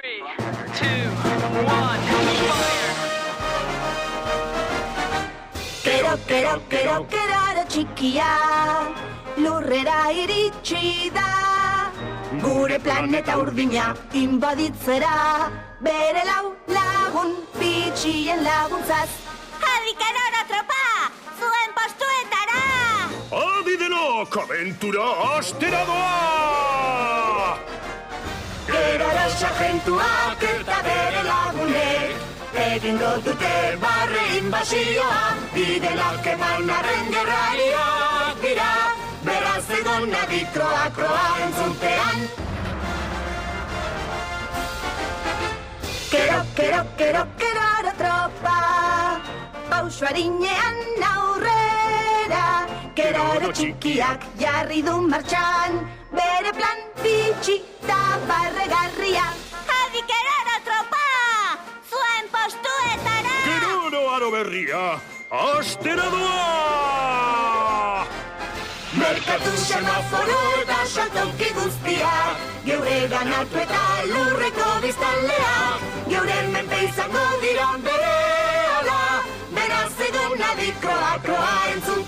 3, 2, 1, fire! Keroro txikia, lurrera iritsi da. Gure planeta urdina inbaditzera, bere lagun bitxien laguntzaz. Adi Keroro tropa, zuen postuetara! Adi denok, abentura astera doa! Keroro sargentuak eta bere lagunek egingo dute barre inbasioa, bidelak emanaren gerrariak dira, beraz egon nadi kroa entzuntean. Keroro tropa, pauso harinean aurrera, Keroro txikiak jarri du martxan, bere plan bitxi da barregarria. Adi Keroro tropa, zuen postuetara! Keroro aro berria, astera doa! Merkatu semaforo eta saltoki guztiak, geure ganatu eta lurreko biztanlea, geure menpe izango dira berehala, beraz egon nadi kroa entzun